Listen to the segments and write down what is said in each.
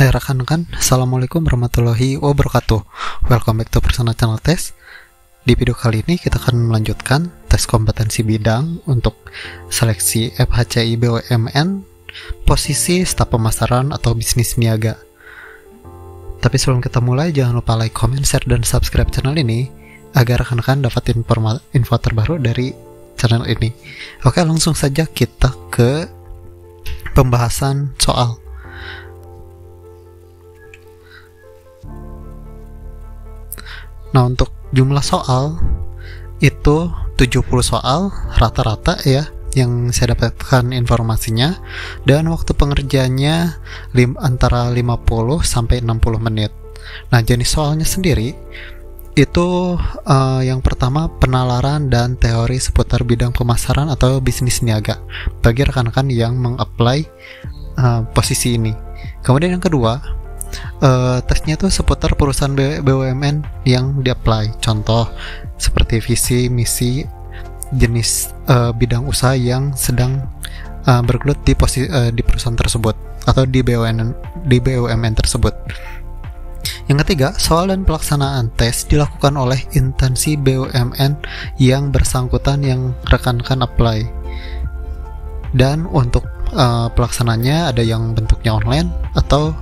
Hai rekan-rekan, Assalamualaikum warahmatullahi wabarakatuh. Welcome back to Personal Channel Test. Di video kali ini kita akan melanjutkan tes kompetensi bidang untuk seleksi FHCI BUMN, posisi staf pemasaran atau bisnis niaga. Tapi sebelum kita mulai, jangan lupa like, comment, share, dan subscribe channel ini agar rekan-rekan dapat info terbaru dari channel ini. Oke, langsung saja kita ke pembahasan soal. Nah, untuk jumlah soal itu 70 soal rata-rata ya yang saya dapatkan informasinya, dan waktu pengerjaannya antara 50 sampai 60 menit. Nah, jenis soalnya sendiri itu yang pertama penalaran dan teori seputar bidang pemasaran atau bisnis niaga bagi rekan-rekan yang meng-apply posisi ini. Kemudian yang kedua, tesnya itu seputar perusahaan BUMN yang di-apply. Contoh seperti visi, misi, jenis bidang usaha yang sedang bergelut di perusahaan tersebut atau di BUMN tersebut. Yang ketiga, soal dan pelaksanaan tes dilakukan oleh instansi BUMN yang bersangkutan yang rekan-rekan apply. Dan untuk pelaksananya ada yang bentuknya online atau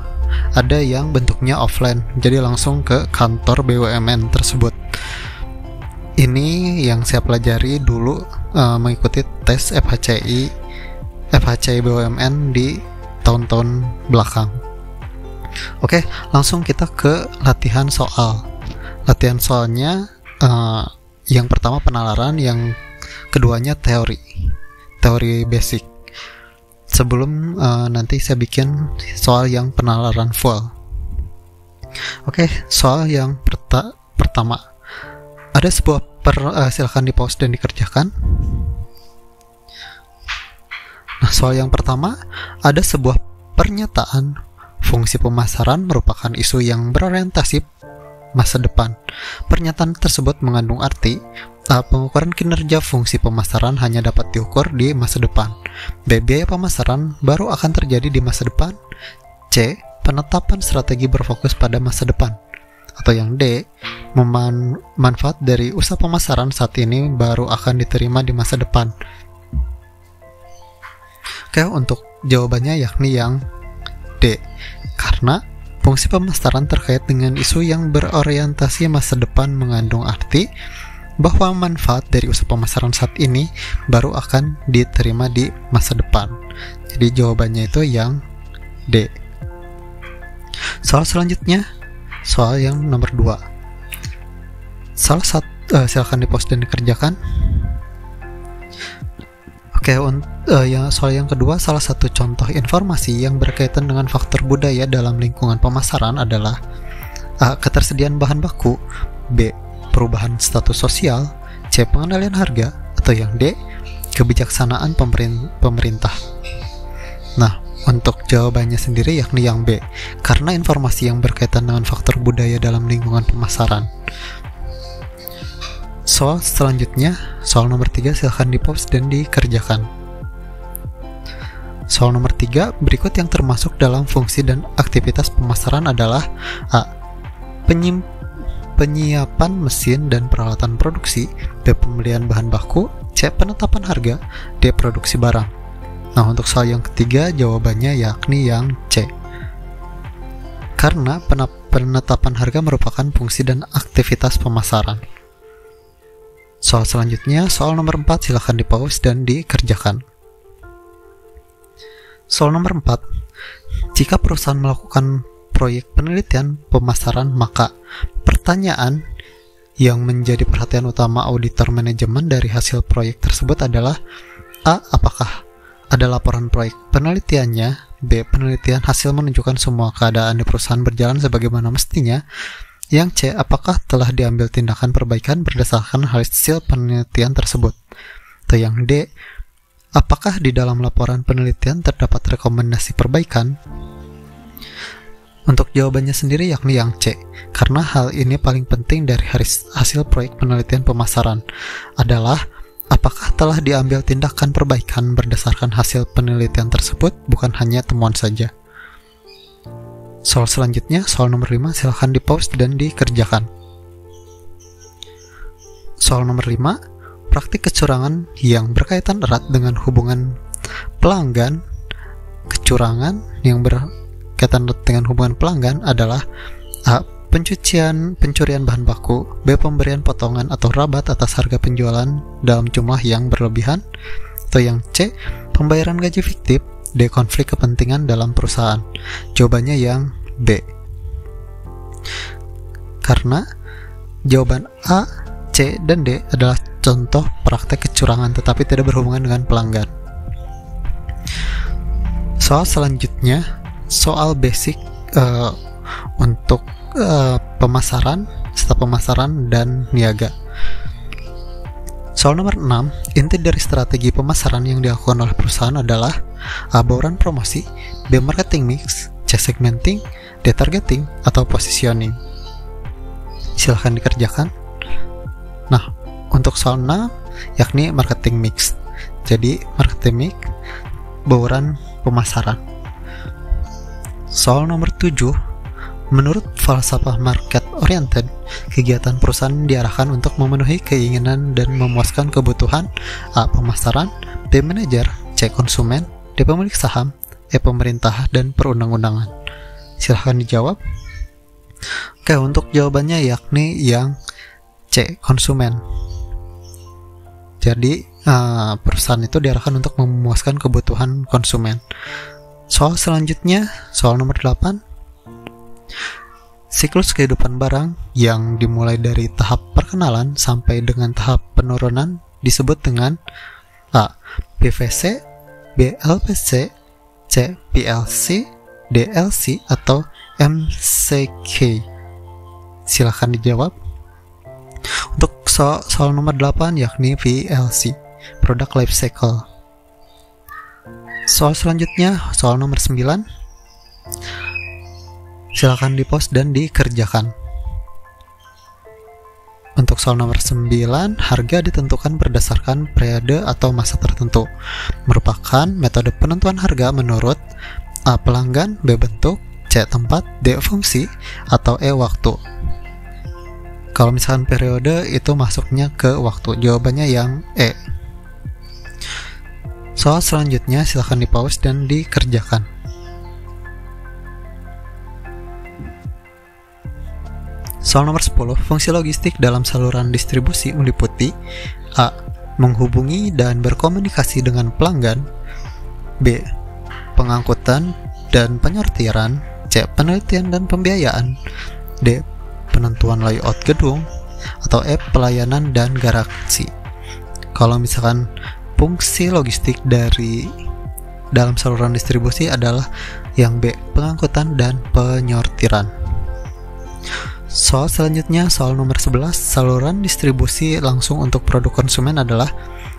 ada yang bentuknya offline, jadi langsung ke kantor BUMN tersebut. Ini yang saya pelajari dulu mengikuti tes FHCI BUMN di tahun-tahun belakang. Oke, langsung kita ke latihan soal. Latihan soalnya yang pertama penalaran, yang keduanya teori basic. Sebelum nanti saya bikin soal yang penalaran full. Oke, soal yang pertama. Ada sebuah silakan di pause dan dikerjakan. Nah, soal yang pertama, ada sebuah pernyataan fungsi pemasaran merupakan isu yang berorientasi masa depan. Pernyataan tersebut mengandung arti pengukuran kinerja fungsi pemasaran hanya dapat diukur di masa depan. B. Biaya pemasaran baru akan terjadi di masa depan. C. Penetapan strategi berfokus pada masa depan. Atau yang D. Manfaat dari usaha pemasaran saat ini baru akan diterima di masa depan. Oke, untuk jawabannya yakni yang D. Karena fungsi pemasaran terkait dengan isu yang berorientasi masa depan mengandung arti bahwa manfaat dari usaha pemasaran saat ini baru akan diterima di masa depan. Jadi jawabannya itu yang D. Soal selanjutnya, soal yang nomor 2. Silakan di pause dan dikerjakan. Oke, soal yang kedua, salah satu contoh informasi yang berkaitan dengan faktor budaya dalam lingkungan pemasaran adalah A. Ketersediaan bahan baku, B. Perubahan status sosial, C. Pengendalian harga, atau yang D. Kebijaksanaan pemerintah. Nah, untuk jawabannya sendiri yakni yang B, karena informasi yang berkaitan dengan faktor budaya dalam lingkungan pemasaran. Soal selanjutnya, soal nomor 3, silahkan di pause dan dikerjakan. Soal nomor 3, berikut yang termasuk dalam fungsi dan aktivitas pemasaran adalah A. Penyiapan mesin dan peralatan produksi, B. Pembelian bahan baku, C. Penetapan harga, D. Produksi barang. Nah, untuk soal yang ketiga jawabannya yakni yang C, karena penetapan harga merupakan fungsi dan aktivitas pemasaran. Soal selanjutnya, soal nomor 4, silakan di pause dan dikerjakan. Soal nomor 4, jika perusahaan melakukan proyek penelitian pemasaran, maka pertanyaan yang menjadi perhatian utama auditor manajemen dari hasil proyek tersebut adalah A. Apakah ada laporan proyek penelitiannya, B. Penelitian hasil menunjukkan semua keadaan di perusahaan berjalan sebagaimana mestinya, yang C. Apakah telah diambil tindakan perbaikan berdasarkan hasil penelitian tersebut, atau yang D. Apakah di dalam laporan penelitian terdapat rekomendasi perbaikan. Untuk jawabannya sendiri yakni yang C, karena hal ini paling penting dari hasil proyek penelitian pemasaran adalah apakah telah diambil tindakan perbaikan berdasarkan hasil penelitian tersebut, bukan hanya temuan saja. Soal selanjutnya, soal nomor 5, silahkan di pause dan dikerjakan. Soal nomor 5, praktik kecurangan yang berkaitan erat dengan hubungan pelanggan. Kecurangan yang berkaitan erat dengan hubungan pelanggan adalah A. Pencurian bahan baku, B. Pemberian potongan atau rabat atas harga penjualan dalam jumlah yang berlebihan, atau yang C. Pembayaran gaji fiktif, D. Konflik kepentingan dalam perusahaan. Jawabannya yang B, karena jawaban A, C, dan D adalah contoh praktek kecurangan tetapi tidak berhubungan dengan pelanggan. Soal selanjutnya, soal basic untuk pemasaran, serta pemasaran dan niaga. Soal nomor 6, inti dari strategi pemasaran yang dilakukan oleh perusahaan adalah A. Bauran promosi, B. Marketing mix, C. Segmenting, D. Targeting, atau positioning. Silahkan dikerjakan. Nah, untuk soal 6, yakni marketing mix. Jadi, marketing mix, bauran pemasaran. Soal nomor 7, menurut falsafah market oriented, kegiatan perusahaan diarahkan untuk memenuhi keinginan dan memuaskan kebutuhan A. Pemasaran, B. Manajer, C. Konsumen, D. Pemilik saham, E. Pemerintah, dan perundang-undangan. Silahkan dijawab. Oke, untuk jawabannya yakni yang C. Konsumen. Jadi perusahaan itu diarahkan untuk memuaskan kebutuhan konsumen. Soal selanjutnya, soal nomor 8, siklus kehidupan barang yang dimulai dari tahap perkenalan sampai dengan tahap penurunan disebut dengan A. PVC, B. LPC, C. PLC, D. LC, atau MCK. Silahkan dijawab. Untuk soal nomor 8 yakni PLC, Product Life Cycle. Soal selanjutnya, soal nomor 9, silakan di-pause dan dikerjakan. Untuk soal nomor 9, harga ditentukan berdasarkan periode atau masa tertentu. Merupakan metode penentuan harga menurut A. Pelanggan, B. Bentuk, C. Tempat, D. Fungsi, atau E. Waktu. Kalau misalkan periode itu masuknya ke waktu, jawabannya yang E. Soal selanjutnya silakan di-pause dan dikerjakan. Soal nomor 10, fungsi logistik dalam saluran distribusi meliputi A. Menghubungi dan berkomunikasi dengan pelanggan, B. Pengangkutan dan penyortiran, C. Penelitian dan pembiayaan, D. Penentuan layout gedung, atau E. Pelayanan dan garansi. Kalau misalkan fungsi logistik dari dalam saluran distribusi adalah yang B. Pengangkutan dan penyortiran. Soal selanjutnya, soal nomor 11, saluran distribusi langsung untuk produk konsumen adalah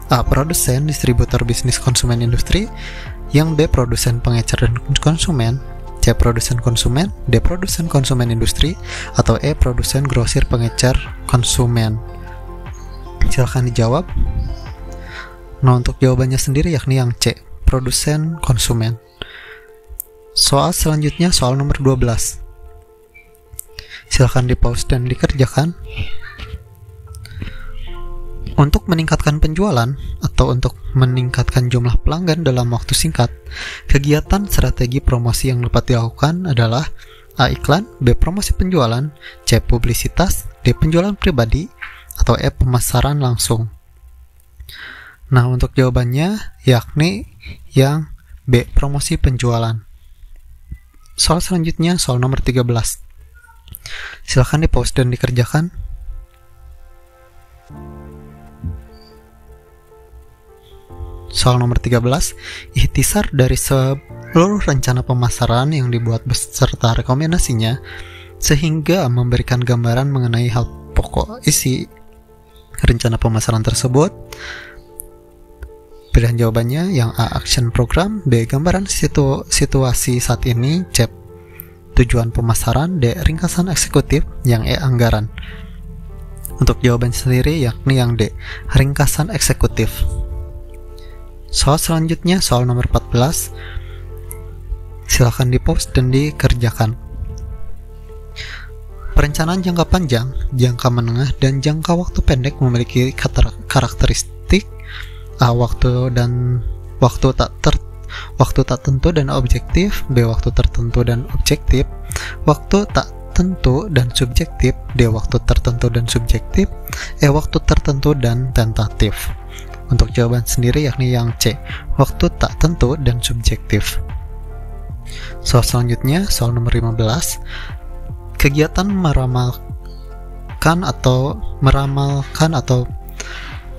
A. Produsen, distributor bisnis konsumen industri, yang B. Produsen pengecer dan konsumen, C. Produsen konsumen, D. Produsen konsumen industri, atau E. Produsen grosir pengecer konsumen. Silahkan dijawab. Nah, untuk jawabannya sendiri yakni yang C. Produsen konsumen. Soal selanjutnya, soal nomor 12. Silahkan di-pause dan dikerjakan. Untuk meningkatkan penjualan atau untuk meningkatkan jumlah pelanggan dalam waktu singkat, kegiatan strategi promosi yang dapat dilakukan adalah A. Iklan, B. Promosi penjualan, C. Publisitas, D. Penjualan pribadi, atau E. Pemasaran langsung. Nah, untuk jawabannya yakni yang B. Promosi penjualan. Soal selanjutnya, soal nomor 13. Silahkan di-pause dan dikerjakan. Soal nomor 13, ikhtisar dari seluruh rencana pemasaran yang dibuat beserta rekomendasinya sehingga memberikan gambaran mengenai hal pokok isi rencana pemasaran tersebut. Pilihan jawabannya yang A. Action program, B. Gambaran situasi saat ini, C. Tujuan pemasaran, D. Ringkasan eksekutif, yang E. Anggaran. Untuk jawaban sendiri yakni yang D. Ringkasan eksekutif. Soal selanjutnya, soal nomor 14. Silakan di-pause dan dikerjakan. Perencanaan jangka panjang, jangka menengah, dan jangka waktu pendek memiliki karakteristik waktu tak tentu dan objektif, B. waktu tertentu dan objektif, waktu tak tentu dan subjektif, D. waktu tertentu dan subjektif, E. waktu tertentu dan tentatif. Untuk jawaban sendiri yakni yang C, waktu tak tentu dan subjektif. Soal selanjutnya, soal nomor 15. Kegiatan meramalkan atau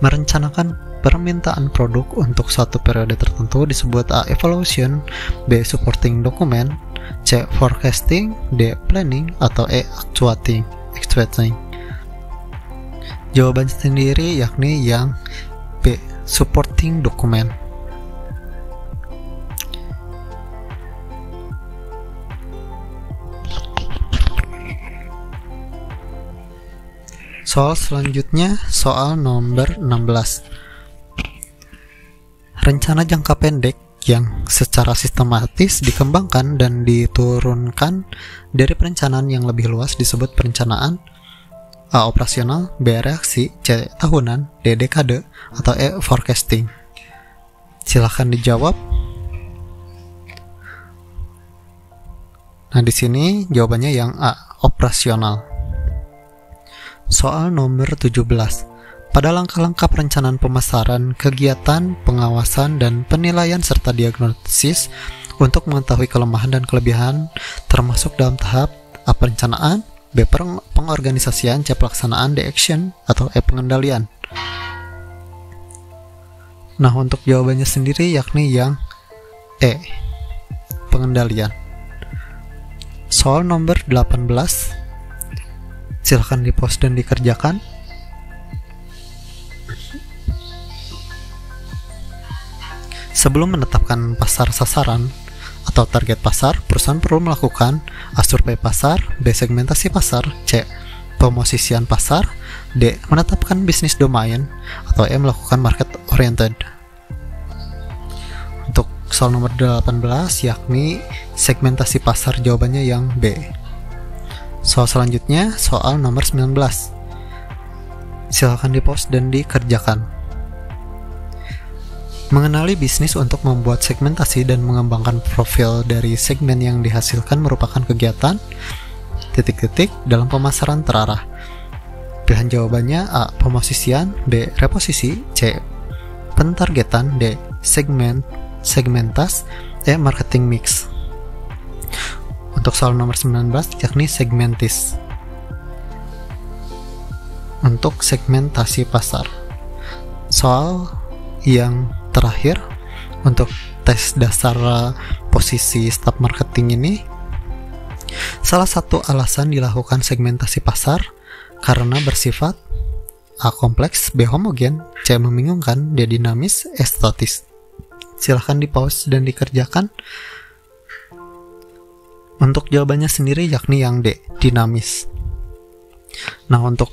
merencanakan permintaan produk untuk suatu periode tertentu disebut A. evaluation, B. supporting document, C. forecasting, D. planning, atau E. actuating. Jawaban sendiri yakni yang B. supporting document. Soal selanjutnya, soal nomor 16. Rencana jangka pendek yang secara sistematis dikembangkan dan diturunkan dari perencanaan yang lebih luas disebut perencanaan. A. operasional, B. reaksi, C. tahunan, D. dekade, atau E. forecasting. Silahkan dijawab. Nah, di sini jawabannya yang A. operasional. Soal nomor 17. Pada langkah-langkah perencanaan pemasaran, kegiatan, pengawasan, dan penilaian serta diagnosis untuk mengetahui kelemahan dan kelebihan termasuk dalam tahap A. perencanaan, B. pengorganisasian, C. pelaksanaan, D. action, atau E. pengendalian. Nah, untuk jawabannya sendiri yakni yang E. pengendalian. Soal nomor 18. Silahkan di-post dan dikerjakan. Sebelum menetapkan pasar sasaran atau target pasar, perusahaan perlu melakukan A. survei pasar, B. segmentasi pasar, C. pemosisian pasar, D. menetapkan bisnis domain, atau E. melakukan market oriented. Untuk soal nomor 18 yakni segmentasi pasar, jawabannya yang B. Soal selanjutnya, soal nomor 19. Silakan di-post dan dikerjakan. Mengenali bisnis untuk membuat segmentasi dan mengembangkan profil dari segmen yang dihasilkan merupakan kegiatan ... dalam pemasaran terarah. Pilihan jawabannya A. pemosisian, B. reposisi, C. pentargetan, D. segmentas, E. marketing mix. Untuk soal nomor 19 yakni segmentis. Untuk segmentasi pasar. Soal yang terakhir untuk tes dasar posisi staf marketing ini, salah satu alasan dilakukan segmentasi pasar karena bersifat A. kompleks, B. homogen, C. membingungkan, D. dinamis, E. statis. Silahkan di-pause dan dikerjakan. Untuk jawabannya sendiri yakni yang D. dinamis. Nah, untuk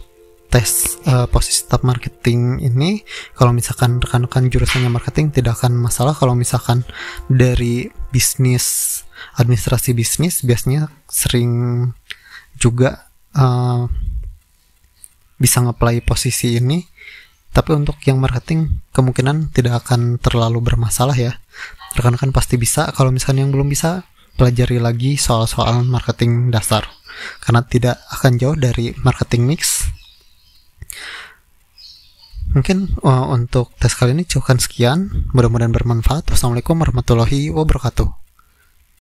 tes posisi staf marketing ini, kalau misalkan rekan-rekan jurusannya marketing tidak akan masalah. Kalau misalkan dari bisnis, administrasi bisnis, biasanya sering juga bisa nge-apply posisi ini. Tapi untuk yang marketing kemungkinan tidak akan terlalu bermasalah ya. Rekan-rekan pasti bisa. Kalau misalkan yang belum bisa, pelajari lagi soal-soal marketing dasar, karena tidak akan jauh dari marketing mix. Mungkin untuk tes kali ini cukupkan sekian. Mudah-mudahan bermanfaat. Wassalamualaikum warahmatullahi wabarakatuh.